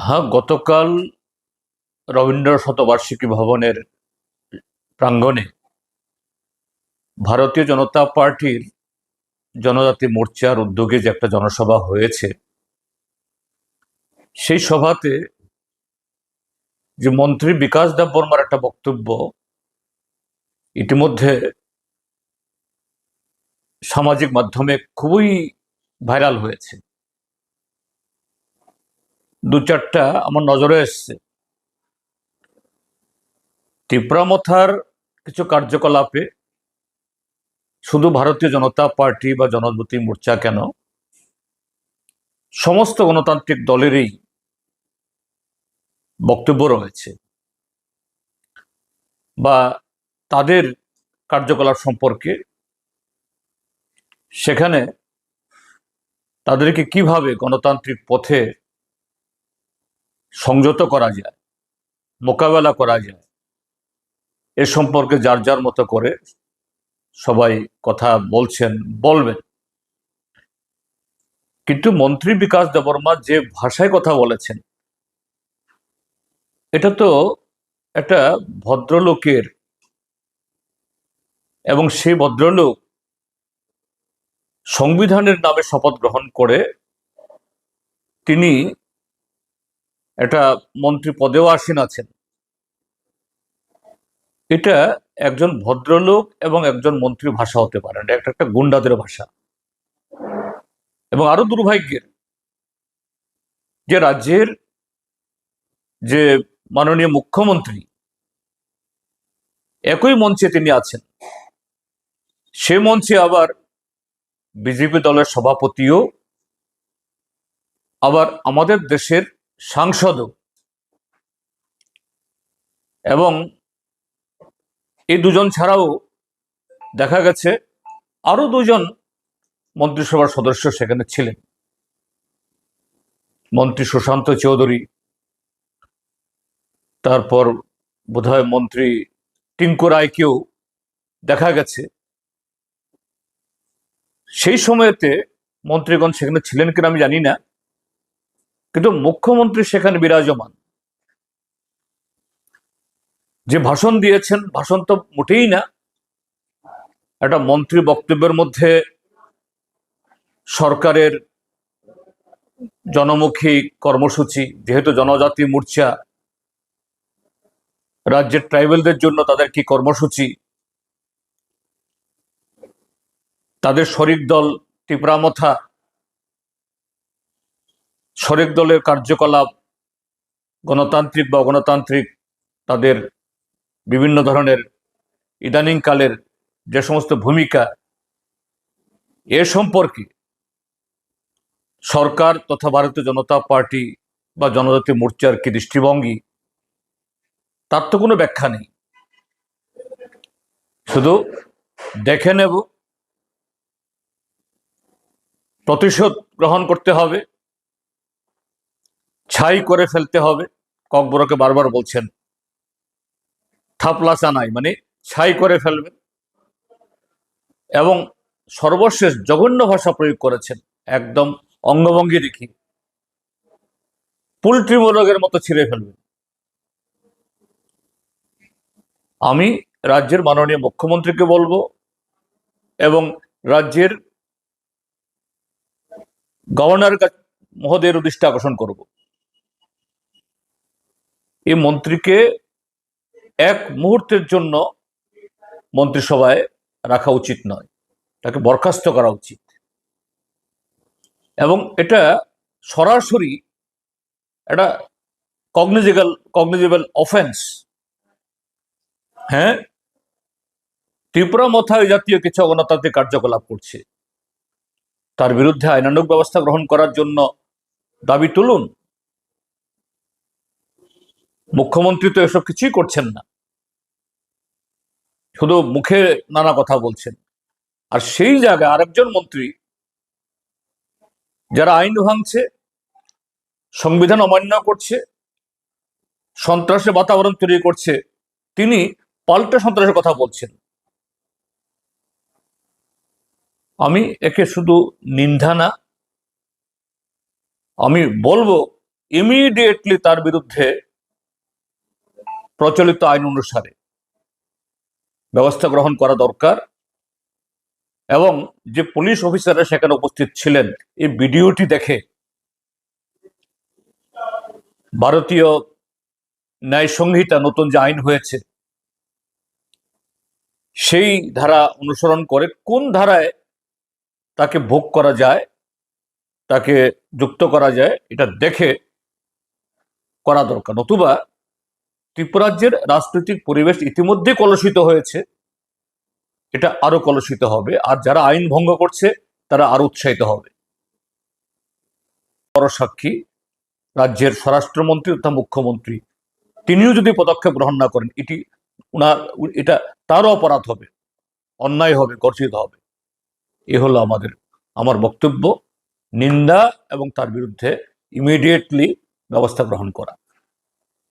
হ্যাঁ, গতকাল রবীন্দ্র শতবার্ষিকী ভবনের প্রাঙ্গণে ভারতীয় জনতা পার্টির জনজাতি মোর্চার উদ্যোগে যে একটা জনসভা হয়েছে, সেই সভাতে যে মন্ত্রী বিকাশ দেববর্মার একটা বক্তব্য ইতিমধ্যে সামাজিক মাধ্যমে খুবই ভাইরাল হয়েছে। দু চারটা আমার নজরে এসছে। তীব্রামথার কিছু কার্যকলাপে শুধু ভারতীয় জনতা পার্টি বা জনজাতি মোর্চা কেন, সমস্ত গণতান্ত্রিক দলেরই বক্তব্য রয়েছে বা তাদের কার্যকলাপ সম্পর্কে, সেখানে তাদেরকে কিভাবে গণতান্ত্রিক পথে সংযত করা যায়, মোকাবেলা করা যায়, এ সম্পর্কে যার যার মতো করে সবাই কথা বলছেন, বলবেন। কিন্তু মন্ত্রী বিকাশ দেববর্মা যে ভাষায় কথা বলেছেন, এটা তো একটা ভদ্রলোকের, এবং সেই ভদ্রলোক সংবিধানের নামে শপথ গ্রহণ করে তিনি একটা মন্ত্রী পদেও আসীন আছেন। এটা একজন ভদ্রলোক এবং একজন মন্ত্রীর ভাষা হতে পারে না, একটা একটা গুন্ডাদের ভাষা। এবং আরো দুর্ভাগ্যের যে রাজ্যের যে মাননীয় মুখ্যমন্ত্রী একই মঞ্চে তিনি আছেন, সে মঞ্চে আবার বিজেপি দলের সভাপতিও, আবার আমাদের দেশের সাংসদও। এবং এই দুজন ছাড়াও দেখা গেছে আরো দুজন মন্ত্রিসভার সদস্য সেখানে ছিলেন। মন্ত্রী সুশান্ত চৌধুরী, তারপর বোধহয় মন্ত্রী টিঙ্কু রায়কেও দেখা গেছে। সেই সময়তে মন্ত্রীগণ সেখানে ছিলেন কিনা আমি জানি না, কিন্তু মুখ্যমন্ত্রী সেখানে বিরাজমান। যে ভাষণ দিয়েছেন, ভাষণ তো মোটেই না। একটা মন্ত্রী বক্তব্যের মধ্যে সরকারের জনমুখী কর্মসূচি, যেহেতু জনজাতি মোর্চা, রাজ্যের ট্রাইবেলদের জন্য তাদের কি কর্মসূচি, তাদের শরিক দল তীব্রামথা, শরিক দলের কার্যকলাপ, গণতান্ত্রিক বা অগণতান্ত্রিক, তাদের বিভিন্ন ধরনের ইদানিংকালের যে সমস্ত ভূমিকা, এ সম্পর্কে সরকার তথা ভারতীয় জনতা পার্টি বা জনজাতি মোর্চার কি দৃষ্টিভঙ্গি, তার তো কোনো ব্যাখ্যা নেই। শুধু দেখে নেব, প্রতিশোধ গ্রহণ করতে হবে, ছাই করে ফেলতে হবে। ককবরকে বারবার বলছেন থাপলা চানাই, মানে ছাই করে ফেলবেন। এবং সর্বশেষ জঘন্য ভাষা প্রয়োগ করেছেন, একদম অঙ্গভঙ্গি দেখি পোল্ট্রি মোরগের মতো ছিঁড়ে ফেলবেন। আমি রাজ্যের মাননীয় মুখ্যমন্ত্রীকে বলবো এবং রাজ্যের গভর্নর মহোদয়ের দৃষ্টি আকর্ষণ করব, এই মন্ত্রীকে এক মুহূর্তের জন্য মন্ত্রিসভায় রাখা উচিত নয়, তাকে বরখাস্ত করা উচিত। এবং এটা সরাসরি একটা কগনিজেবল অফেন্স। হ্যাঁ, ত্রিপুরা এই জাতীয় কিছু অগণতান্ত্রিক কার্যকলাপ করছে, তার বিরুদ্ধে আইনানুগ ব্যবস্থা গ্রহণ করার জন্য দাবি তুলুন। মুখ্যমন্ত্রী তো এসব কিছুই করছেন না, শুধু মুখে নানা কথা বলছেন। আর সেই জায়গায় আরেকজন মন্ত্রী, যারা আইন ভাঙছে, সংবিধান অমান্য করছে, সন্ত্রাসের বাতাবরণ তৈরি করছে, তিনি পাল্টা সন্ত্রাসের কথা বলছেন। আমি একে শুধু নিন্দা না, আমি বলবো ইমিডিয়েটলি তার বিরুদ্ধে প্রচলিত আইন অনুসারে ব্যবস্থা গ্রহণ করা দরকার। এবং যে পুলিশ অফিসাররা সেখানে উপস্থিত ছিলেন, এই ভিডিওটি দেখে ভারতীয় ন্যায় সংহিতা নতুন যে আইন হয়েছে সেই ধারা অনুসরণ করে কোন ধারায় তাকে ভোগ করা যায়, তাকে যুক্ত করা যায়, এটা দেখে করা দরকার। নতুবা ত্রিপুরাজ্যের রাজনৈতিক পরিবেশ ইতিমধ্যে কলুষিত হয়েছে, এটা আরো কলুষিত হবে, আর যারা আইন ভঙ্গ করছে তারা আরো উৎসাহিত হবে। বড় সাক্ষী রাজ্যের স্বরাষ্ট্রমন্ত্রী তথা মুখ্যমন্ত্রী, তিনিও যদি পদক্ষেপ গ্রহণ না করেন, এটা তারও অপরাধ হবে, অন্যায় হবে, গর্জিত হবে। এ হলো আমার বক্তব্য। নিন্দা এবং তার বিরুদ্ধে ইমিডিয়েটলি ব্যবস্থা গ্রহণ করা।